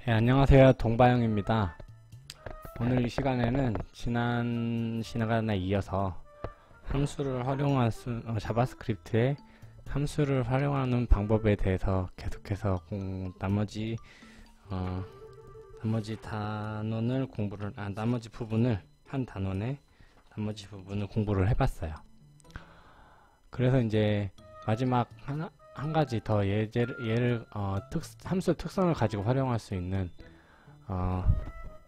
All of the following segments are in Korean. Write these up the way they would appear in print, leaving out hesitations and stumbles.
네, 안녕하세요. 동바영입니다. 오늘 이 시간에는 지난 시간에 이어서 함수를 활용할 자바스크립트의 함수를 활용하는 방법에 대해서 계속해서 나머지 나머지 부분을 한 단원의 나머지 부분을 공부를 해봤어요. 그래서 이제 마지막 한 가지 더 함수 특성을 가지고 활용할 수 있는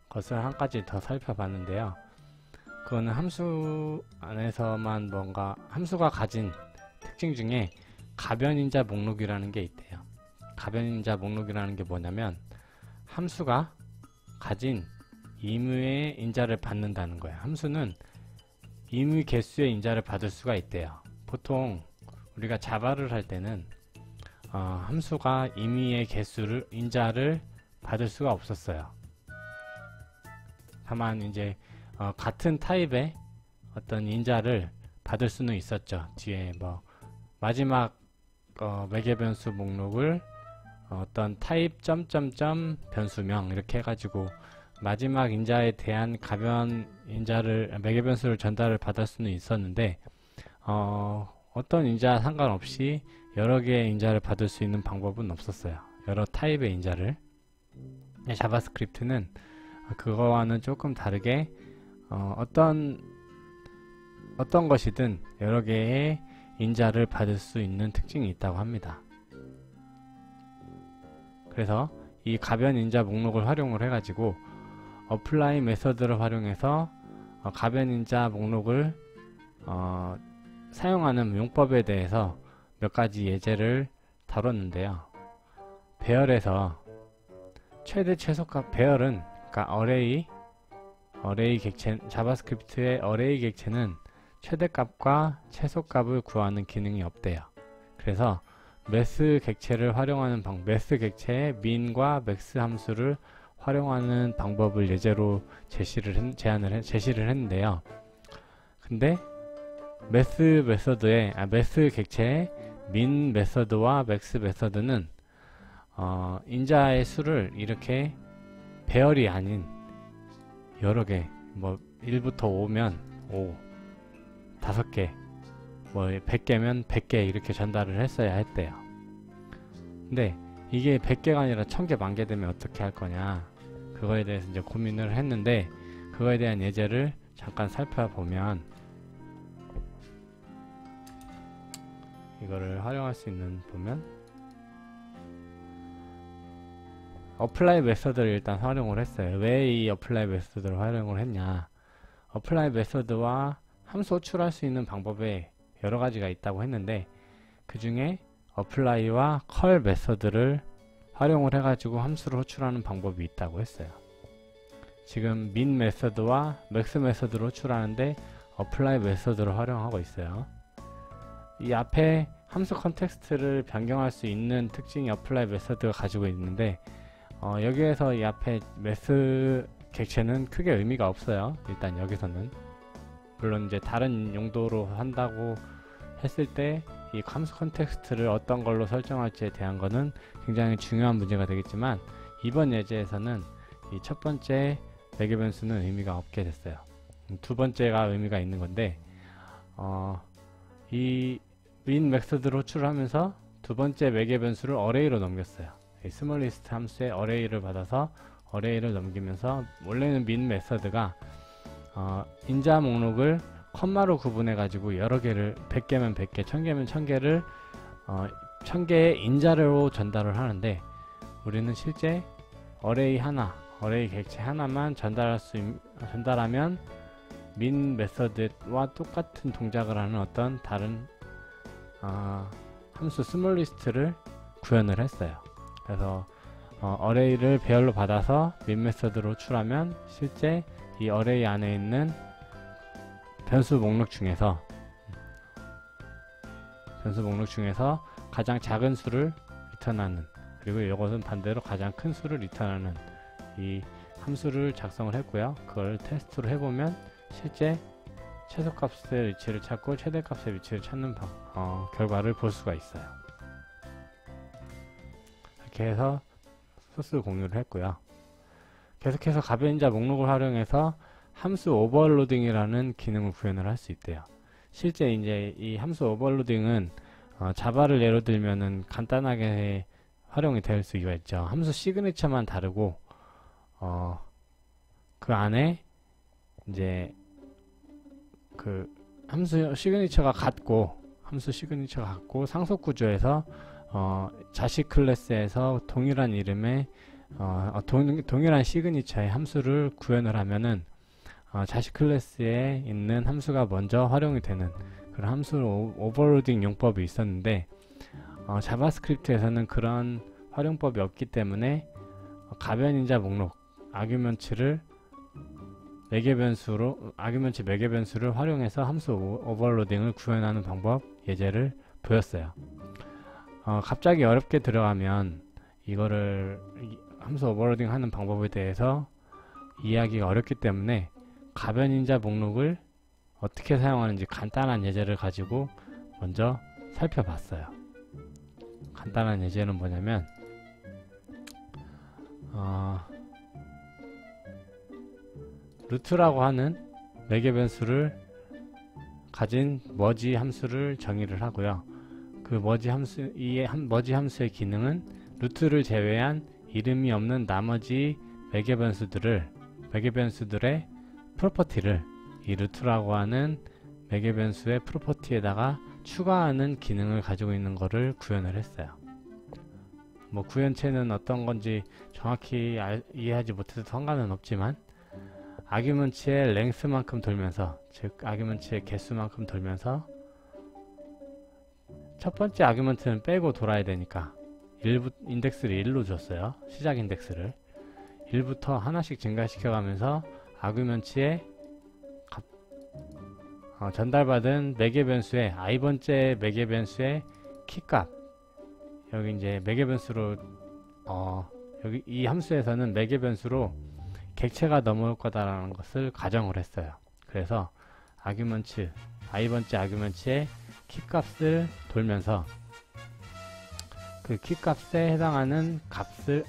것을 한 가지 더 살펴봤는데요. 그거는 함수 안에서만 함수가 가진 특징 중에 가변인자 목록이라는 게 있대요. 가변인자 목록이라는 게 뭐냐면 함수가 가진 임의의 인자를 받는다는 거예요. 함수는 임의 개수의 인자를 받을 수가 있대요. 보통 우리가 자바를 할 때는 함수가 임의의 인자를 받을 수가 없었어요. 다만 이제 같은 타입의 어떤 인자를 받을 수는 있었죠. 뒤에 마지막 매개변수 목록을 어떤 타입 점점점 변수명 이렇게 해가지고 마지막 인자에 대한 매개변수를 전달을 받을 수는 있었는데 어떤 인자 상관없이 여러 개의 인자를 받을 수 있는 방법은 없었어요. 여러 타입의 인자를. 자바스크립트는 그거와는 조금 다르게 어떤 것이든 여러 개의 인자를 받을 수 있는 특징이 있다고 합니다. 그래서 이 가변 인자 목록을 활용을 해가지고 어플라이 메서드를 활용해서 가변 인자 목록을 사용하는 용법에 대해서 몇 가지 예제를 다뤘는데요. 배열에서 최대 최소값, 배열은 그러니까 어레이 객체, 자바스크립트의 어레이 객체는 최대값과 최소값을 구하는 기능이 없대요. 그래서 매스 객체를 활용하는 매스 객체의 min과 max 함수를 활용하는 방법을 예제로 제시를 했는데요. 근데 매스 객체의 min 메서드와 max 메서드는 인자의 수를 이렇게 배열이 아닌 여러 개, 1부터 5면 5, 5개, 100개면 100개 이렇게 전달을 했어야 했대요. 근데 이게 100개가 아니라 1000개, 10,000개 되면 어떻게 할 거냐, 그거에 대해서 이제 고민을 했는데, 그거에 대한 예제를 잠깐 살펴보면 이거를 활용할 수 있는 어플라이 메서드를 일단 활용을 했어요. 왜 이 어플라이 메서드를 활용을 했냐, 어플라이 메서드와 함수 호출할 수 있는 방법에 여러 가지가 있다고 했는데, 그 중에 어플라이와 컬 메서드를 활용을 해가지고 함수를 호출하는 방법이 있다고 했어요. 지금 min 메서드와 max 메서드를 호출하는데 어플라이 메서드를 활용하고 있어요. 이 앞에 함수 컨텍스트를 변경할 수 있는 특징이 어플라이 메서드가 가지고 있는데, 여기에서 이 앞에 매스 객체는 크게 의미가 없어요. 일단 여기서는. 물론 이제 다른 용도로 한다고 했을 때 이 함수 컨텍스트를 어떤 걸로 설정할지에 대한 거는 굉장히 중요한 문제가 되겠지만, 이번 예제에서는 이 첫 번째 매개변수는 의미가 없게 됐어요. 두 번째가 의미가 있는 건데, 이 min 메서드를 호출하면서 두 번째 매개변수를 어레이로 넘겼어요. 이 스몰리스트 함수의 어레이를 받아서 어레이를 넘기면서, 원래는 min 메서드가 인자 목록을 컴마로 구분해 가지고 여러 개를 100개면 100개, 1000개면 1000개를 1000개의 인자로 전달을 하는데, 우리는 실제 어레이 객체 하나만 전달하면 min 메서드와 똑같은 동작을 하는 어떤 다른 함수 스몰리스트를 구현을 했어요. 그래서 어레이를 배열로 받아서 min 메서드로 호출하면 실제 이 어레이 안에 있는 변수 목록 중에서 가장 작은 수를 리턴하는, 그리고 이것은 반대로 가장 큰 수를 리턴하는 이 함수를 작성을 했고요. 그걸 테스트로 해보면 실제 최소값의 위치를 찾고 최대값의 위치를 찾는 결과를 볼 수가 있어요. 이렇게 해서 소스 공유를 했고요. 계속해서 가변인자 목록을 활용해서 함수 오버로딩이라는 기능을 구현을 할 수 있대요. 실제 이제 이 함수 오버로딩은 자바를 예로 들면은 간단하게 활용이 될 수가 있죠. 함수 시그니처만 다르고 그 안에 이제 그 함수 시그니처가 같고 상속 구조에서 자식 클래스에서 동일한 이름의 동일한 시그니처의 함수를 구현을 하면은 자식 클래스에 있는 함수가 먼저 활용이 되는 그런 함수 오버로딩 용법이 있었는데 자바스크립트에서는 그런 활용법이 없기 때문에 가변인자 목록 아규먼트를 아규먼트 매개변수를 활용해서 함수 오버로딩을 구현하는 방법 예제를 보였어요. 갑자기 어렵게 들어가면 이거를 함수 오버로딩 하는 방법에 대해서 이해하기가 어렵기 때문에 가변인자 목록을 어떻게 사용하는지 간단한 예제를 가지고 먼저 살펴봤어요. 간단한 예제는 뭐냐면 루트라고 하는 매개변수를 가진 머지 함수를 정의를 하고요. 그 머지 함수의 기능은 루트를 제외한 이름이 없는 나머지 매개변수들의 프로퍼티를 이 루트라고 하는 매개변수의 프로퍼티에다가 추가하는 기능을 가지고 있는 거를 구현을 했어요. 뭐 구현체는 어떤 건지 정확히 이해하지 못해도 상관은 없지만 아규먼트의 랭스만큼 돌면서, 즉 아규먼트의 개수만큼 돌면서 첫 번째 아규먼트는 빼고 돌아야 되니까 인덱스를 1로 줬어요. 시작 인덱스를 1부터 하나씩 증가시켜 가면서 아규먼트의 전달받은 매개변수의 i번째 매개변수의 키값, 여기 이제 매개변수로 여기 이 함수에서는 매개변수로 객체가 넘어올 거다라는 것을 가정을 했어요. 그래서 i번째 아규먼트의 키값을 돌면서 그 키값에 해당하는 값을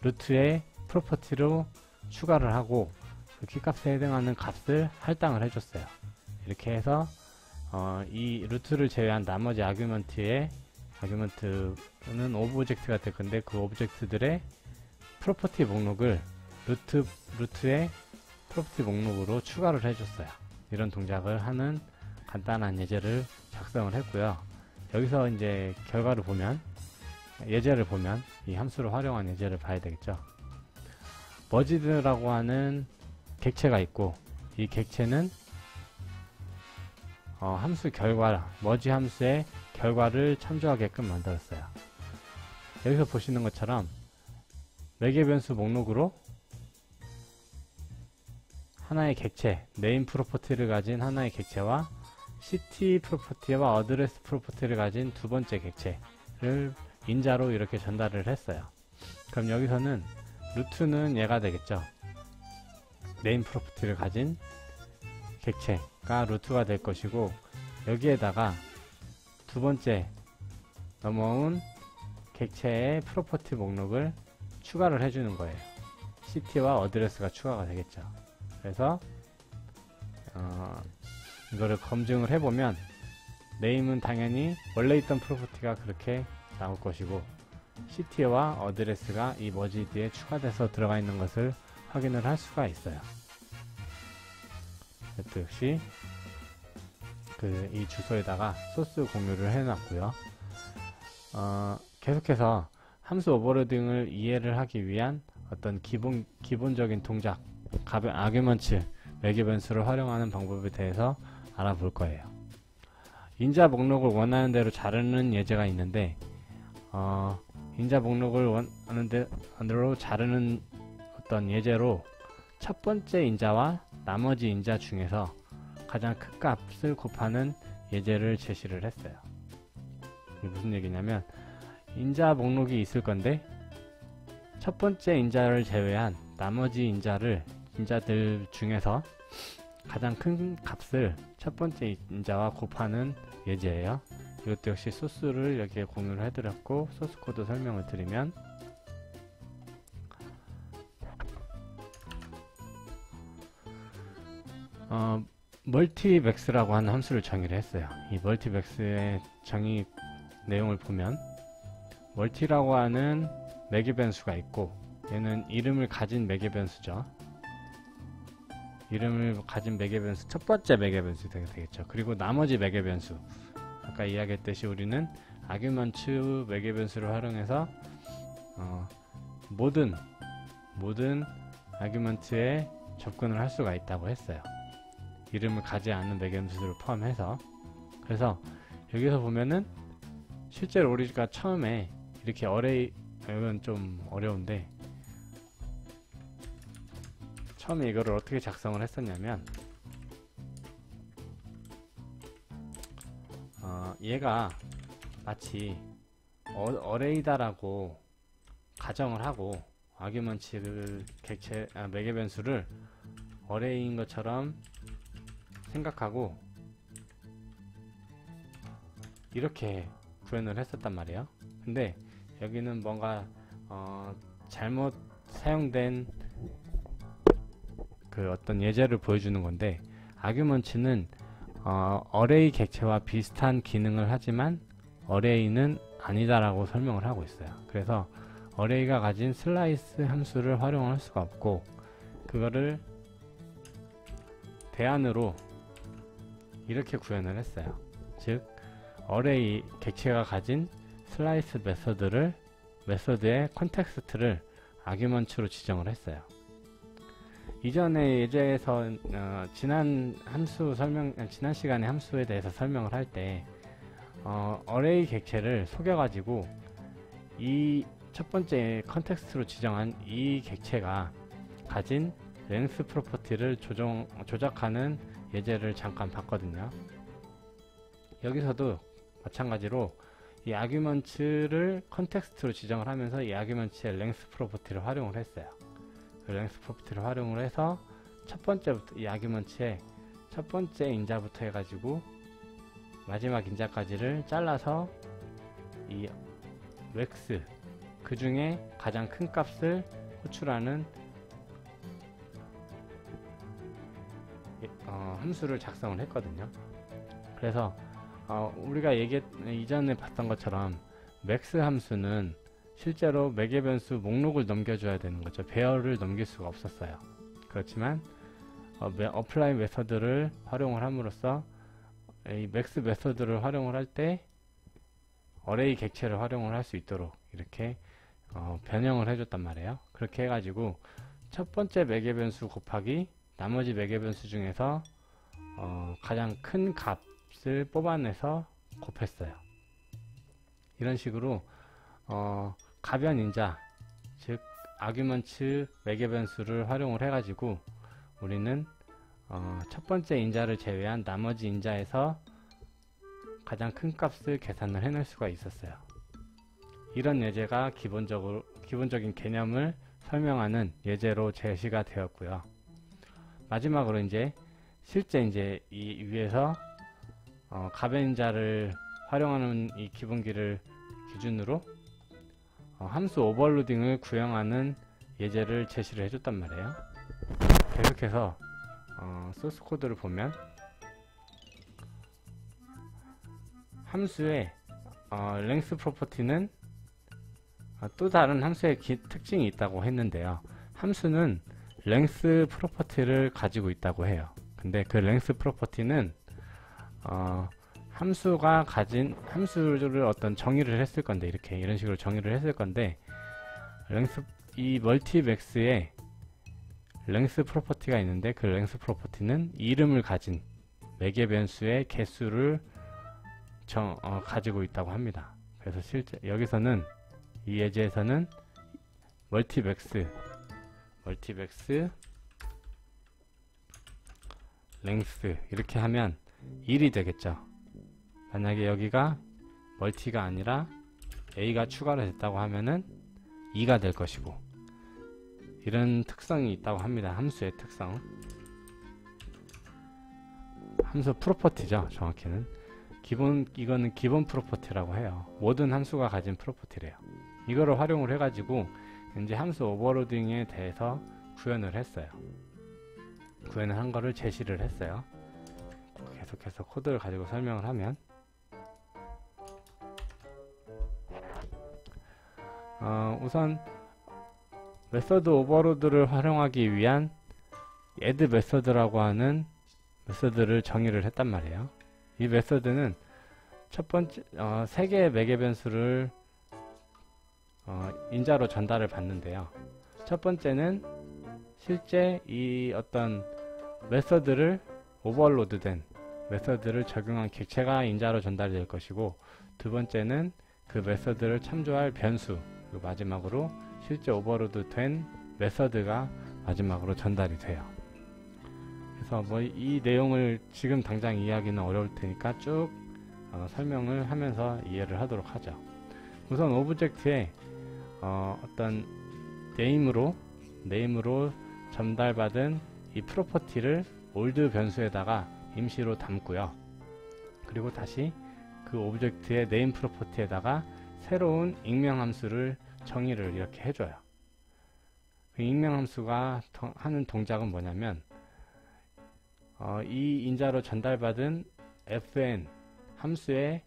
루트의 프로퍼티로 추가를 하고 그 키값에 해당하는 값을 할당을 해줬어요. 이렇게 해서 이 루트를 제외한 나머지 아규먼트는 오브젝트가 될 건데 그 오브젝트들의 프로퍼티 목록을 루트의 프로퍼티 목록으로 추가를 해줬어요. 이런 동작을 하는 간단한 예제를 작성을 했고요. 여기서 이제 예제를 보면 이 함수를 활용한 예제를 봐야 되겠죠. 머지드라고 하는 객체가 있고 이 객체는 머지 함수의 결과를 참조하게끔 만들었어요. 여기서 보시는 것처럼 매개변수 목록으로 하나의 객체, 네임 프로퍼티를 가진 하나의 객체와 city 프로퍼티와 어드레스 프로퍼티를 가진 두 번째 객체를 인자로 이렇게 전달을 했어요. 그럼 여기서는 루트는 얘가 되겠죠. 네임 프로퍼티를 가진 객체가 루트가 될 것이고 여기에다가 두 번째 넘어온 객체의 프로퍼티 목록을 추가를 해주는 거예요. city와 어드레스가 추가가 되겠죠. 그래서 이거를 검증을 해보면 네임은 당연히 원래 있던 프로퍼티가 그렇게 나올 것이고 city와 어드레스가 이 머지드에 추가돼서 들어가 있는 것을 확인을 할 수가 있어요. 역시 이 주소에다가 소스 공유를 해놨고요. 계속해서 함수 오버로딩을 이해를 하기 위한 어떤 기본적인 동작, 아규먼트, 매개변수를 활용하는 방법에 대해서 알아볼 거예요. 인자 목록을 원하는 대로 자르는 예제가 있는데 인자 목록을 원하는 대로 자르는 어떤 예제로 첫 번째 인자와 나머지 인자 중에서 가장 큰 값을 곱하는 예제를 제시를 했어요. 이게 무슨 얘기냐면 인자 목록이 있을 건데 첫 번째 인자를 제외한 나머지 인자들 중에서 가장 큰 값을 첫 번째 인자와 곱하는 예제예요. 이것도 역시 소스를 여기에 공유를 해드렸고 소스 코드 설명을 드리면 멀티맥스라고 하는 함수를 정의를 했어요. 이 멀티맥스의 정의 내용을 보면 멀티라고 하는 매개 변수가 있고, 얘는 이름을 가진 매개 변수죠. 이름을 가진 매개 변수, 첫 번째 매개 변수가 되겠죠. 그리고 나머지 매개 변수, 아까 이야기했듯이 우리는 아규먼트 매개 변수를 활용해서 모든 아규먼트에 접근을 할 수가 있다고 했어요. 이름을 가지 않는 매개 변수를 포함해서. 그래서 여기서 보면은 실제로 우리가 처음에 이렇게 어레이, 이건 좀 어려운데, 처음에 이거를 어떻게 작성을 했었냐면, 얘가 마치 어레이다라고 가정을 하고 아규먼트 객체 매개 변수를 어레이인 것처럼 생각하고 이렇게 구현을 했었단 말이에요. 근데 여기는 뭔가 잘못 사용된 그 어떤 예제를 보여주는 건데, 아규먼트는 어레이 객체와 비슷한 기능을 하지만 어레이는 아니다라고 설명을 하고 있어요. 그래서 어레이가 가진 슬라이스 함수를 활용할 수가 없고, 그거를 대안으로 이렇게 구현을 했어요. 즉 어레이 객체가 가진 슬라이스 메서드의 컨텍스트를 아규먼트로 지정을 했어요. 이전에 예제에서 지난 시간에 함수에 대해서 설명을 할 때 어레이 객체를 속여가지고 이 첫 번째 컨텍스트로 지정한 이 객체가 가진 랭스 프로퍼티를 조작하는 예제를 잠깐 봤거든요. 여기서도 마찬가지로 이 아규먼트를 컨텍스트로 지정을 하면서 이 아규먼트의 랭스 프로퍼티를 활용을 했어요. 그 랭스 프로퍼티를 활용을 해서 첫 번째부터 이 아규먼트의 첫 번째 인자부터 해가지고 마지막 인자까지를 잘라서 이 웩스, 그 중에 가장 큰 값을 호출하는 함수를 작성을 했거든요. 그래서 우리가 이전에 봤던 것처럼 맥스 함수는 실제로 매개 변수 목록을 넘겨줘야 되는 거죠. 배열을 넘길 수가 없었어요. 그렇지만 어플라이 메서드를 활용을 함으로써 이 맥스 메서드를 활용을 할 때 어레이 객체를 활용을 할 수 있도록 이렇게 변형을 해줬단 말이에요. 그렇게 해가지고 첫 번째 매개 변수 곱하기 나머지 매개 변수 중에서 가장 큰 값을 뽑아내서 곱했어요. 이런 식으로 가변 인자, 즉 아규먼트 매개 변수를 활용을 해가지고 우리는 첫 번째 인자를 제외한 나머지 인자에서 가장 큰 값을 계산을 해낼 수가 있었어요. 이런 예제가 기본적인 개념을 설명하는 예제로 제시가 되었고요. 마지막으로 실제 이 위에서 가변인자를 활용하는 이 기본기를 기준으로 함수 오버로딩을 구형하는 예제를 제시를 해줬단 말이에요. 계속해서 소스 코드를 보면 함수의 랭스 프로퍼티는 또 다른 함수의 특징이 있다고 했는데요. 함수는 랭스 프로퍼티를 가지고 있다고 해요. 근데 그 랭스 프로퍼티는 함수가 가진 함수를 어떤 정의를 했을 건데, 이런 식으로 정의를 했을 건데, 이 멀티맥스에 랭스 프로퍼티가 있는데, 그 랭스 프로퍼티는 이름을 가진 매개 변수의 개수를 가지고 있다고 합니다. 그래서 실제 여기서는 이 예제에서는 멀티맥스 랭스 이렇게 하면 1이 되겠죠. 만약에 여기가 멀티가 아니라 A가 추가로 됐다고 하면은 2가 될 것이고, 이런 특성이 있다고 합니다. 함수의 특성. 함수 프로퍼티죠. 정확히는 이거는 기본 프로퍼티라고 해요. 모든 함수가 가진 프로퍼티래요. 이거를 활용을 해가지고 이제 함수 오버로딩에 대해서 구현을 했어요. 구현한 거를 제시를 했어요. 계속해서 코드를 가지고 설명을 하면 우선 메서드 오버로드를 활용하기 위한 add 메서드라고 하는 메서드를 정의를 했단 말이에요. 이 메서드는 첫 번째 3개의 매개 변수를 인자로 전달을 받는데요. 첫 번째는 실제 이 어떤 메서드를 오버로드된 메서드를 적용한 객체가 인자로 전달이 될 것이고, 두 번째는 그 메서드를 참조할 변수, 그리고 마지막으로 실제 오버로드 된 메서드가 마지막으로 전달이 돼요. 그래서 뭐 이 내용을 지금 당장 이해하기는 어려울 테니까 쭉 설명을 하면서 이해를 하도록 하죠. 우선 오브젝트에 어떤 네임으로 전달받은 이 프로퍼티를 올드 변수에다가 임시로 담고요. 그리고 다시 그 오브젝트의 네임 프로퍼티에다가 새로운 익명 함수를 정의를 이렇게 해줘요. 그 익명 함수가 하는 동작은 뭐냐면 이 인자로 전달받은 fn 함수의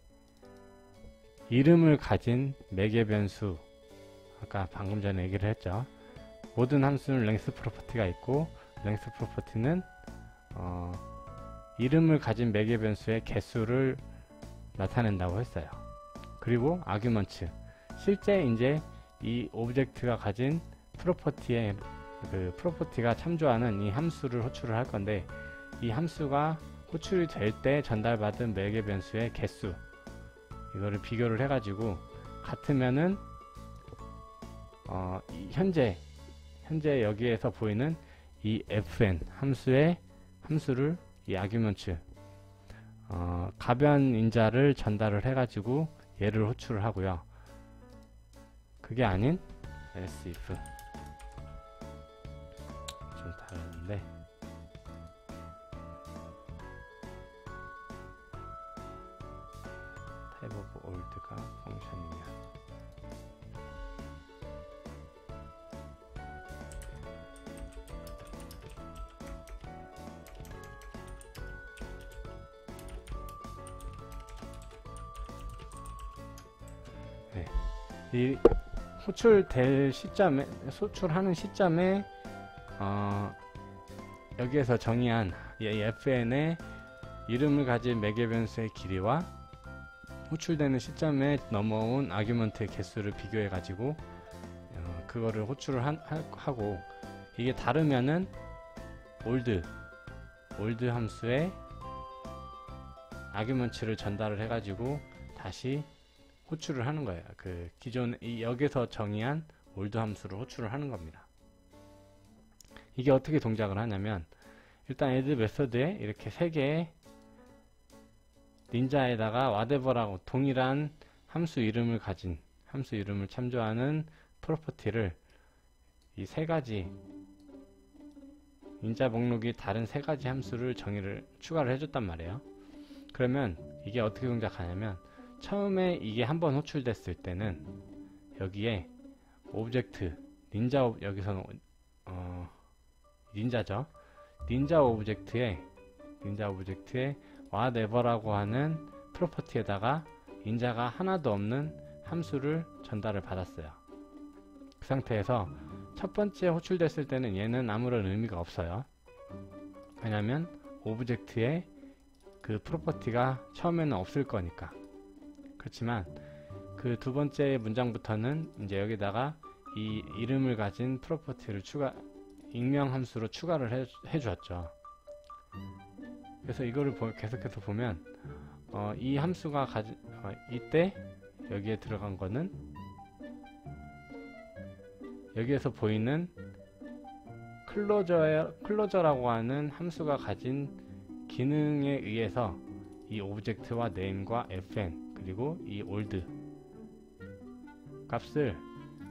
이름을 가진 매개 변수, 아까 방금 전에 얘기를 했죠. 모든 함수는 랭스 프로퍼티가 있고, 랭스 프로퍼티는 이름을 가진 매개 변수의 개수를 나타낸다고 했어요. 그리고 아규먼트, 실제 이제 이 오브젝트가 가진 프로퍼티의 그 프로퍼티가 참조하는 이 함수를 호출을 할 건데, 이 함수가 호출이 될 때 전달받은 매개 변수의 개수, 이거를 비교를 해가지고 같으면은 현재 여기에서 보이는 이 fn 함수를 이 아규먼트 가변 인자를 전달을 해가지고 얘를 호출을 하고요. 그게 아닌 else if, 좀 다른데 type of old가 펑션이면 이 호출하는 시점에 여기에서 정의한 이 fn의 이름을 가진 매개 변수의 길이와 호출되는 시점에 넘어온 아규먼트의 개수를 비교해 가지고 그거를 호출을 하고, 이게 다르면은 올드 함수에 아규먼트를 전달을 해 가지고 다시 호출을 하는 거예요. 그 기존 여기서 정의한 올드 함수를 호출을 하는 겁니다. 이게 어떻게 동작을 하냐면, 일단 add 메서드에 이렇게 3개의 닌자에다가 whatever라고 동일한 함수 이름을 참조하는 프로퍼티를 이 3가지 닌자 목록이 다른 3가지 함수를 추가를 해줬단 말이에요. 그러면 이게 어떻게 동작하냐면, 처음에 이게 한번 호출됐을 때는 여기에 오브젝트 여기서는 닌자죠. 닌자 오브젝트에 whatever라고 하는 프로퍼티에다가 인자가 하나도 없는 함수를 전달을 받았어요. 그 상태에서 첫 번째 호출됐을 때는 얘는 아무런 의미가 없어요. 왜냐면 오브젝트에 그 프로퍼티가 처음에는 없을 거니까. 그렇지만 그 두 번째 문장부터는 이제 여기다가 이 이름을 가진 프로퍼티를 익명 함수로 추가를 해주었죠. 그래서 이거를 계속해서 보면 이 함수가 이때 여기에 들어간 거는 여기에서 보이는 클로저라고 하는 함수가 가진 기능에 의해서 이 오브젝트와 name과 fn 그리고 이 old 값을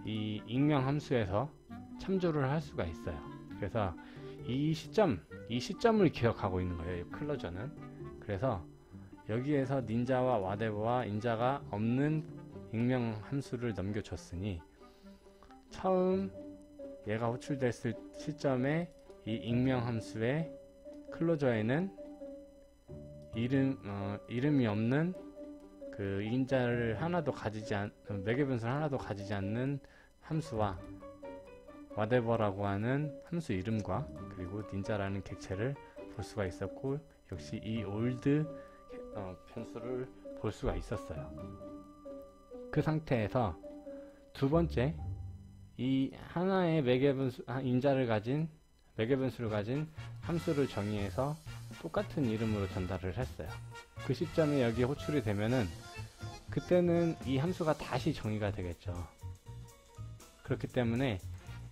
이 익명 함수에서 참조를 할 수가 있어요. 그래서 이 시점을 기억하고 있는 거예요, 이 클로저는. 그래서 여기에서 닌자와 whatever와 인자가 없는 익명 함수를 넘겨줬으니 처음 얘가 호출됐을 시점에 이 익명 함수의 클로저에는 이름이 없는 그 인자를 하나도 가지지 매개 변수를 하나도 가지지 않는 함수와 whatever라고 하는 함수 이름과 그리고 닌자라는 객체를 볼 수가 있었고, 역시 이 old 변수를 볼 수가 있었어요. 그 상태에서 두 번째, 이 하나의 인자를 가진 매개 변수를 가진 함수를 정의해서 똑같은 이름으로 전달을 했어요. 그 시점에 여기에 호출이 되면은 그때는 이 함수가 다시 정의가 되겠죠. 그렇기 때문에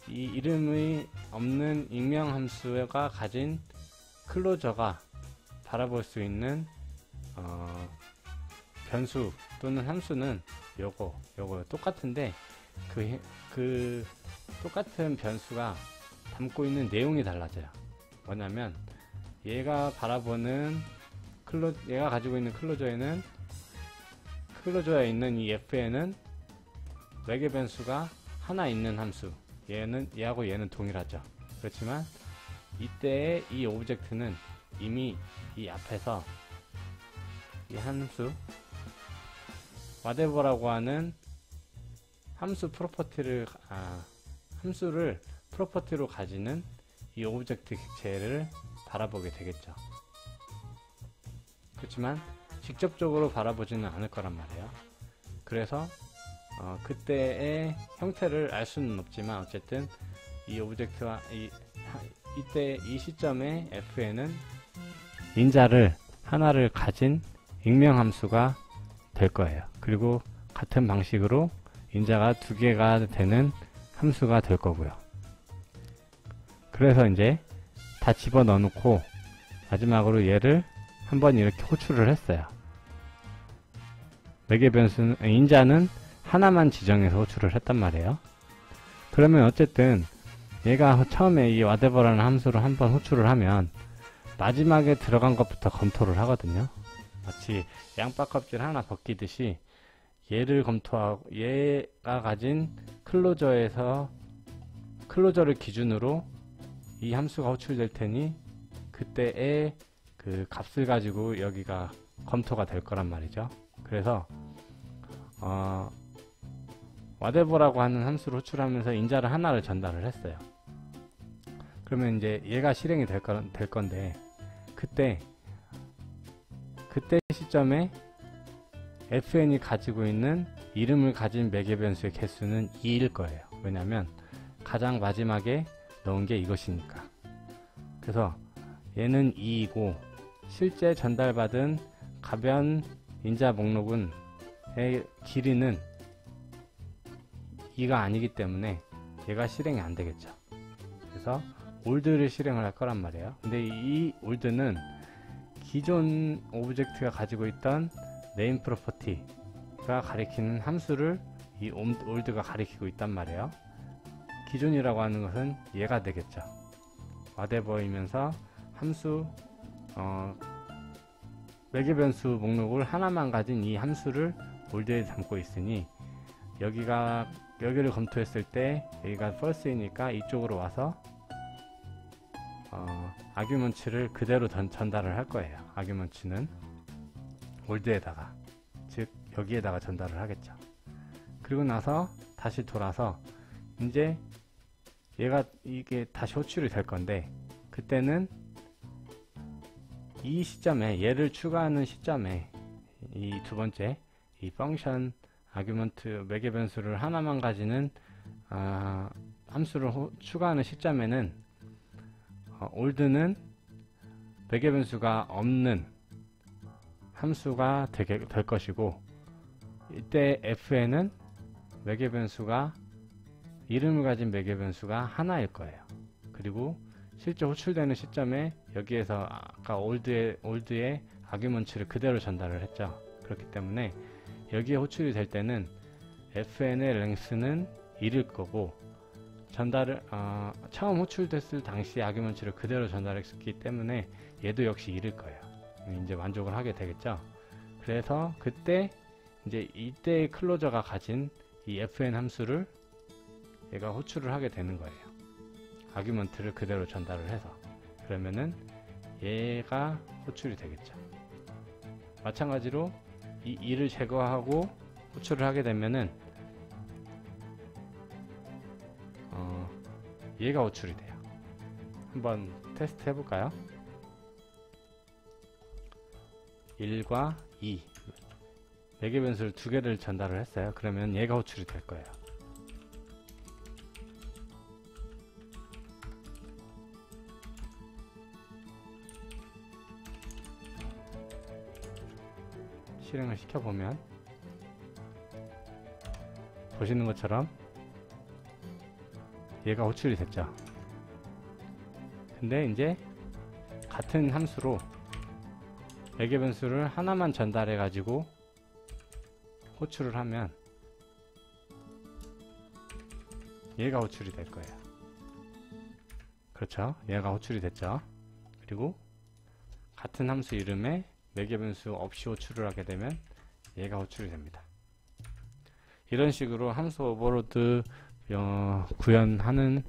이 이름이 없는 익명 함수가 가진 클로저가 바라볼 수 있는 변수 또는 함수는 요거 똑같은데 그 똑같은 변수가 담고 있는 내용이 달라져요. 뭐냐면 얘가 바라보는 얘가 가지고 있는 클로저에 있는 이 f에는 매개 변수가 하나 있는 함수, 얘하고 얘는 동일하죠. 그렇지만 이때의 이 오브젝트는 이미 이 앞에서 이 함수 whatever라고 하는 함수를 프로퍼티로 가지는 이 오브젝트 객체를 바라보게 되겠죠. 그렇지만 직접적으로 바라보지는 않을 거란 말이에요. 그래서 그때의 형태를 알 수는 없지만 어쨌든 이 오브젝트와 이때 이 시점에 f에는 인자를 하나를 가진 익명 함수가 될 거예요. 그리고 같은 방식으로 인자가 두 개가 되는 함수가 될 거고요. 그래서 이제 다 집어넣어 놓고 마지막으로 얘를 한번 이렇게 호출을 했어요. 매개 변수는 인자는 하나만 지정해서 호출을 했단 말이에요. 그러면 어쨌든 얘가 처음에 이 whatever라는 함수로 한번 호출을 하면 마지막에 들어간 것부터 검토를 하거든요. 마치 양파 껍질 하나 벗기듯이 얘를 검토하고 얘가 가진 클로저를 기준으로 이 함수가 호출될 테니 그때의 그 값을 가지고 여기가 검토가 될 거란 말이죠. 그래서 whatever라고 하는 함수를 호출하면서 인자를 하나를 전달을 했어요. 그러면 이제 얘가 실행이 될 건데 그때 시점에 fn이 가지고 있는 이름을 가진 매개 변수의 개수는 2일 거예요. 왜냐면 가장 마지막에 넣은 게 이것이니까. 그래서 얘는 2이고 실제 전달받은 가변 인자 목록의 길이는 2가 아니기 때문에 얘가 실행이 안 되겠죠. 그래서 old를 실행을 할 거란 말이에요. 근데 이 old는 기존 오브젝트가 가지고 있던 name 프로퍼티가 가리키는 함수를 이 old가 가리키고 있단 말이에요. 기존이라고 하는 것은 얘가 되겠죠. whatever이면서 함수 매개 변수 목록을 하나만 가진 이 함수를 old에 담고 있으니 여기를 검토했을 때 여기가 false이니까 이쪽으로 와서 아규먼츠를 그대로 전달을 할 거예요. 아규먼츠는 old에다가, 즉 여기에다가 전달을 하겠죠. 그리고 나서 다시 돌아서 이제 이게 다시 호출이 될 건데 그때는 이 시점에 얘를 추가하는 시점에 이 두 번째 이 펑션 아규먼트 매개 변수를 하나만 가지는 함수를 추가하는 시점에는 old는 매개 변수가 없는 함수가 될 것이고 이때 fn은 매개 변수가 이름을 가진 매개 변수가 하나일 거예요. 그리고 실제 호출되는 시점에 여기에서 아까 old의 아규먼츠를 그대로 전달을 했죠. 그렇기 때문에 여기에 호출이 될 때는 fn의 length는 1일 거고 처음 호출됐을 당시 아규먼츠를 그대로 전달했기 때문에 얘도 역시 1일 거예요. 이제 만족을 하게 되겠죠. 그래서 그때 이제 이때의 클로저가 가진 이 fn 함수를 얘가 호출을 하게 되는 거예요. 아규먼트를 그대로 전달을 해서. 그러면은 얘가 호출이 되겠죠. 마찬가지로 이 2를 제거하고 호출을 하게 되면은 얘가 호출이 돼요. 한번 테스트 해볼까요? 1과 2 매개 변수를 두 개를 전달을 했어요. 그러면 얘가 호출이 될 거예요. 실행을 시켜보면 보시는 것처럼 얘가 호출이 됐죠. 근데 이제 같은 함수로 매개 변수를 하나만 전달해 가지고 호출을 하면 얘가 호출이 될 거예요. 그렇죠? 얘가 호출이 됐죠. 그리고 같은 함수 이름에 매개 변수 없이 호출을 하게 되면 얘가 호출이 됩니다. 이런 식으로 함수 오버로드 구현하는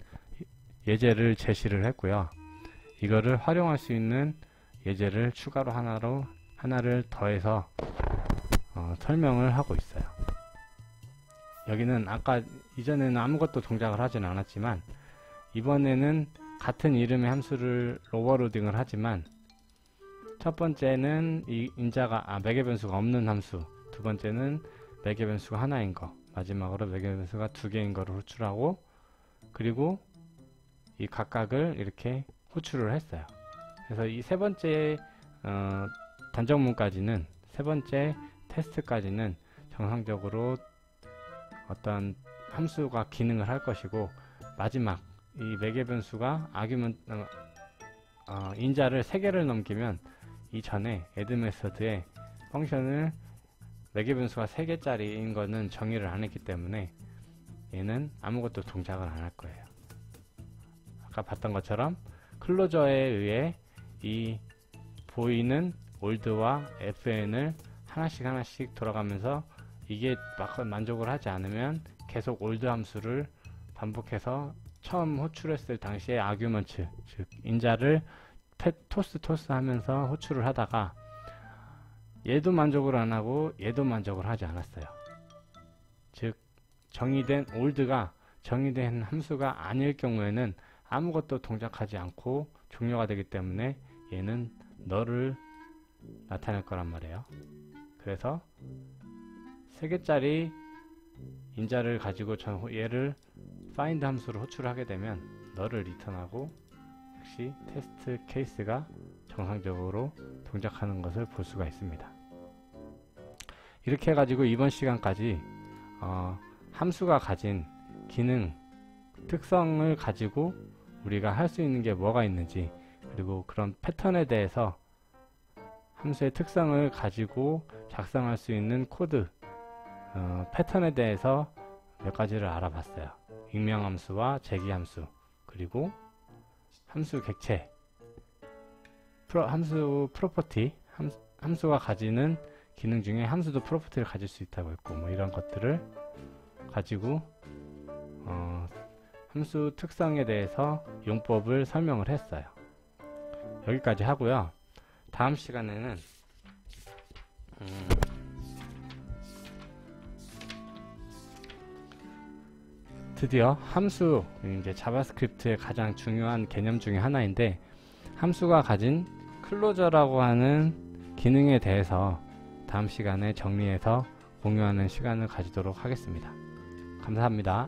예제를 제시를 했고요. 이거를 활용할 수 있는 예제를 추가로 하나를 더해서 설명을 하고 있어요. 여기는 아까 이전에는 아무것도 동작을 하진 않았지만 이번에는 같은 이름의 함수를 오버로딩을 하지만 첫 번째는 이 인자가 매개 변수가 없는 함수, 두 번째는 매개 변수가 하나인 거, 마지막으로 매개 변수가 두 개인 거를 호출하고 그리고 이 각각을 이렇게 호출을 했어요. 그래서 이 세 번째 단정문까지는, 세 번째 테스트까지는 정상적으로 어떤 함수가 기능을 할 것이고 마지막 이 매개 변수가 인자를 3개를 넘기면 이전에 add 메서드에 펑션을 매개 변수가 3개짜리인 거는 정의를 안 했기 때문에 얘는 아무것도 동작을 안 할 거예요. 아까 봤던 것처럼 클로저에 의해 이 보이는 old와 fn을 하나씩 돌아가면서 이게 만족을 하지 않으면 계속 old 함수를 반복해서 처음 호출했을 당시에 아규먼트, 즉 인자를 토스 하면서 호출을 하다가 얘도 만족을 안 하고 얘도 만족을 하지 않았어요. 즉 정의된 old가 정의된 함수가 아닐 경우에는 아무것도 동작하지 않고 종료가 되기 때문에 얘는 nul을 나타낼 거란 말이에요. 그래서 3개짜리 인자를 가지고 얘를 find 함수로 호출하게 되면 nul을 리턴하고 역시 테스트 케이스가 정상적으로 동작하는 것을 볼 수가 있습니다. 이렇게 해가지고 이번 시간까지 함수가 가진 기능, 특성을 가지고 우리가 할 수 있는 게 뭐가 있는지, 그리고 그런 패턴에 대해서 함수의 특성을 가지고 작성할 수 있는 코드, 패턴에 대해서 몇 가지를 알아봤어요. 익명함수와 제기함수, 그리고 함수 객체, 함수 프로퍼티, 함수가 가지는 기능 중에 함수도 프로퍼티를 가질 수 있다고 했고, 뭐 이런 것들을 가지고 함수 특성에 대해서 용법을 설명을 했어요. 여기까지 하고요. 다음 시간에는 드디어 함수, 이제 자바스크립트의 가장 중요한 개념 중에 하나인데 함수가 가진 클로저라고 하는 기능에 대해서 다음 시간에 정리해서 공유하는 시간을 가지도록 하겠습니다. 감사합니다.